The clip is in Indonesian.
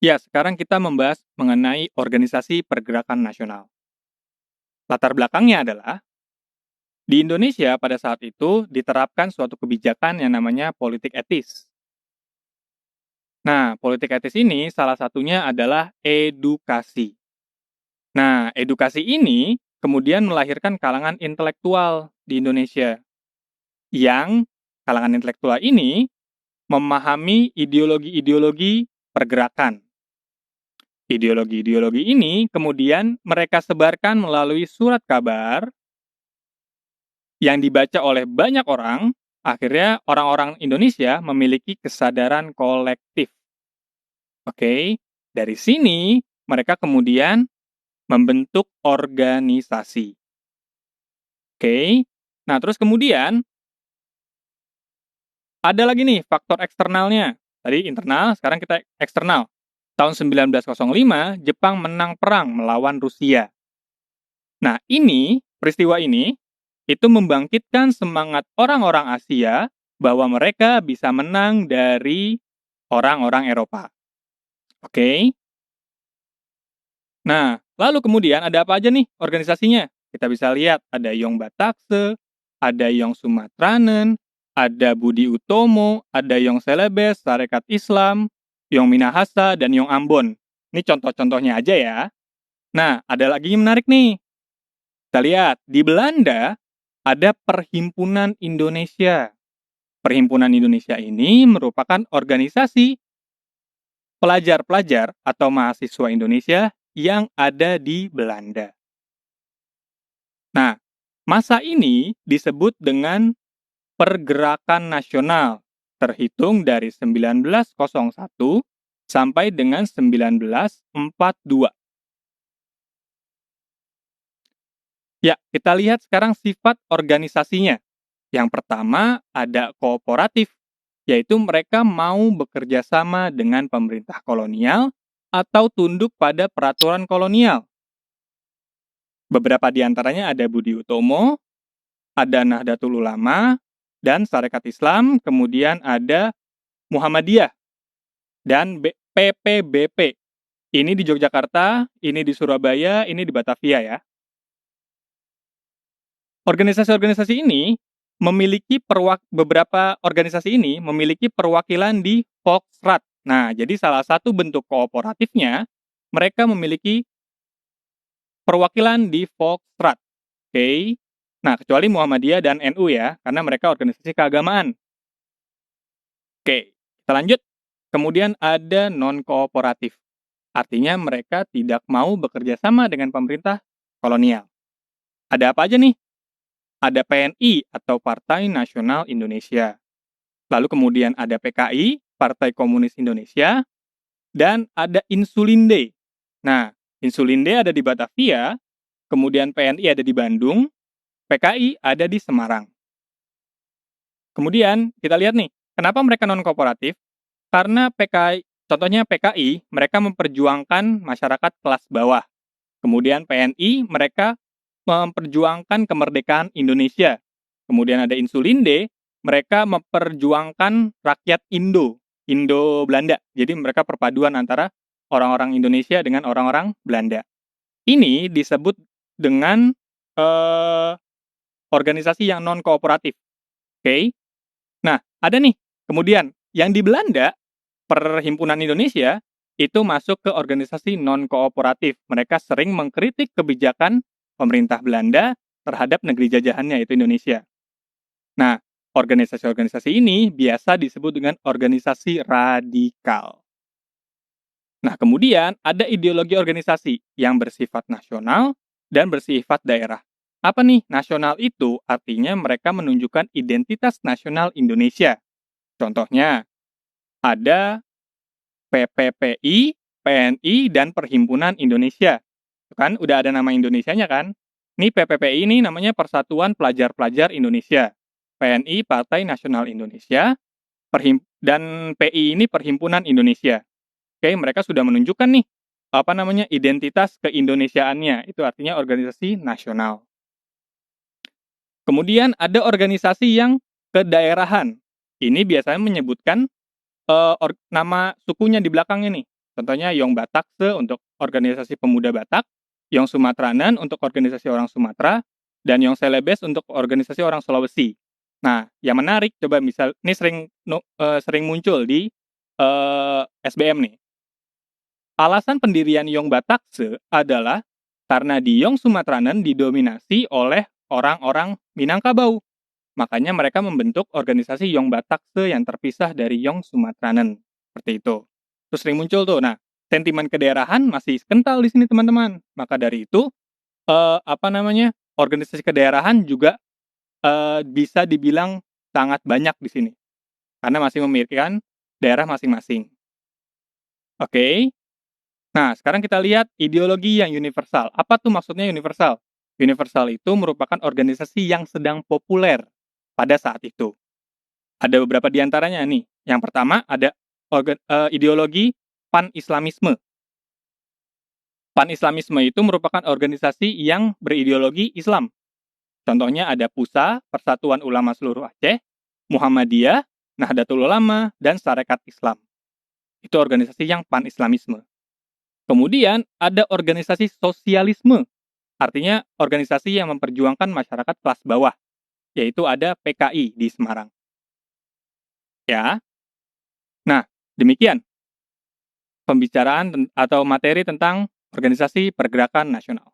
Ya, sekarang kita membahas mengenai organisasi pergerakan nasional. Latar belakangnya adalah, di Indonesia pada saat itu diterapkan suatu kebijakan yang namanya politik etis. Nah, politik etis ini salah satunya adalah edukasi. Nah, edukasi ini kemudian melahirkan kalangan intelektual di Indonesia, yang kalangan intelektual ini memahami ideologi-ideologi pergerakan. Ideologi-ideologi ini kemudian mereka sebarkan melalui surat kabar yang dibaca oleh banyak orang. Akhirnya orang-orang Indonesia memiliki kesadaran kolektif. Oke, dari sini mereka kemudian membentuk organisasi. Oke, nah terus kemudian ada lagi nih faktor eksternalnya. Tadi internal, sekarang kita eksternal. Tahun 1905, Jepang menang perang melawan Rusia. Nah, peristiwa ini, itu membangkitkan semangat orang-orang Asia bahwa mereka bisa menang dari orang-orang Eropa. Oke? Nah, lalu kemudian ada apa aja nih organisasinya? Kita bisa lihat ada Yong Batakse, ada Yong Sumatranen, ada Budi Utomo, ada Yong Celebes, Sarekat Islam, Yong Minahasa, dan Yong Ambon. Ini contoh-contohnya aja ya. Nah, ada lagi yang menarik nih. Kita lihat, di Belanda ada Perhimpunan Indonesia. Perhimpunan Indonesia ini merupakan organisasi pelajar-pelajar atau mahasiswa Indonesia yang ada di Belanda. Nah, masa ini disebut dengan pergerakan nasional, terhitung dari 1901 sampai dengan 1942. Ya, kita lihat sekarang sifat organisasinya. Yang pertama ada kooperatif, yaitu mereka mau bekerja sama dengan pemerintah kolonial atau tunduk pada peraturan kolonial. Beberapa di antaranya ada Budi Utomo, ada Nahdlatul Ulama, dan Sarekat Islam, kemudian ada Muhammadiyah, dan PPBP. Ini di Yogyakarta, ini di Surabaya, ini di Batavia ya. Organisasi-organisasi ini beberapa organisasi ini memiliki perwakilan di Volksrat. Nah, jadi salah satu bentuk kooperatifnya, mereka memiliki perwakilan di Volksrat. Oke. Nah, kecuali Muhammadiyah dan NU ya, karena mereka organisasi keagamaan. Oke, kita lanjut. Kemudian ada non-kooperatif. Artinya mereka tidak mau bekerja sama dengan pemerintah kolonial. Ada apa aja nih? Ada PNI atau Partai Nasional Indonesia. Lalu kemudian ada PKI, Partai Komunis Indonesia, dan ada Insulinde. Nah, Insulinde ada di Batavia, kemudian PNI ada di Bandung, PKI ada di Semarang. Kemudian kita lihat nih, kenapa mereka non-kooperatif? Karena contohnya PKI, mereka memperjuangkan masyarakat kelas bawah. Kemudian PNI, mereka memperjuangkan kemerdekaan Indonesia. Kemudian ada Insulinde, mereka memperjuangkan rakyat Indo-Belanda. Jadi mereka perpaduan antara orang-orang Indonesia dengan orang-orang Belanda. Ini disebut dengan organisasi yang non-kooperatif. Oke? Nah, ada nih. Kemudian, yang di Belanda, Perhimpunan Indonesia, itu masuk ke organisasi non-kooperatif. Mereka sering mengkritik kebijakan pemerintah Belanda terhadap negeri jajahannya, yaitu Indonesia. Nah, organisasi-organisasi ini biasa disebut dengan organisasi radikal. Nah, kemudian ada ideologi organisasi yang bersifat nasional dan bersifat daerah. Apa nih? Nasional itu artinya mereka menunjukkan identitas nasional Indonesia. Contohnya, ada PPPI, PNI, dan Perhimpunan Indonesia. Kan udah ada nama Indonesianya kan? Ini PPPI ini namanya Persatuan Pelajar-Pelajar Indonesia. PNI Partai Nasional Indonesia, dan PI ini Perhimpunan Indonesia. Oke, mereka sudah menunjukkan nih identitas keindonesiaannya. Itu artinya organisasi nasional. Kemudian ada organisasi yang kedaerahan. Ini biasanya menyebutkan nama sukunya di belakangnya nih. Contohnya Yong Batakse untuk organisasi pemuda Batak, Yong Sumatranen untuk organisasi orang Sumatera, dan Yong Celebes untuk organisasi orang Sulawesi. Nah, yang menarik coba misal ini sering muncul di SBM nih. Alasan pendirian Yong Batakse adalah karena di Yong Sumatranen didominasi oleh orang-orang Minangkabau. Makanya mereka membentuk organisasi Yong Batakse yang terpisah dari Yong Sumatranen. Seperti itu. Terus sering muncul tuh. Nah, sentimen kedaerahan masih kental di sini teman-teman. Maka dari itu, organisasi kedaerahan juga bisa dibilang sangat banyak di sini. Karena masih memikirkan daerah masing-masing. Oke. Nah, sekarang kita lihat ideologi yang universal. Apa tuh maksudnya universal? Universal itu merupakan organisasi yang sedang populer pada saat itu. Ada beberapa di antaranya nih. Yang pertama ada ideologi pan-Islamisme. Pan-Islamisme itu merupakan organisasi yang berideologi Islam. Contohnya ada PUSA, Persatuan Ulama Seluruh Aceh, Muhammadiyah, Nahdlatul Ulama, dan Sarekat Islam. Itu organisasi yang pan-Islamisme. Kemudian ada organisasi sosialisme, artinya organisasi yang memperjuangkan masyarakat kelas bawah, yaitu ada PKI di Semarang. Ya. Nah, demikian pembicaraan atau materi tentang organisasi pergerakan nasional.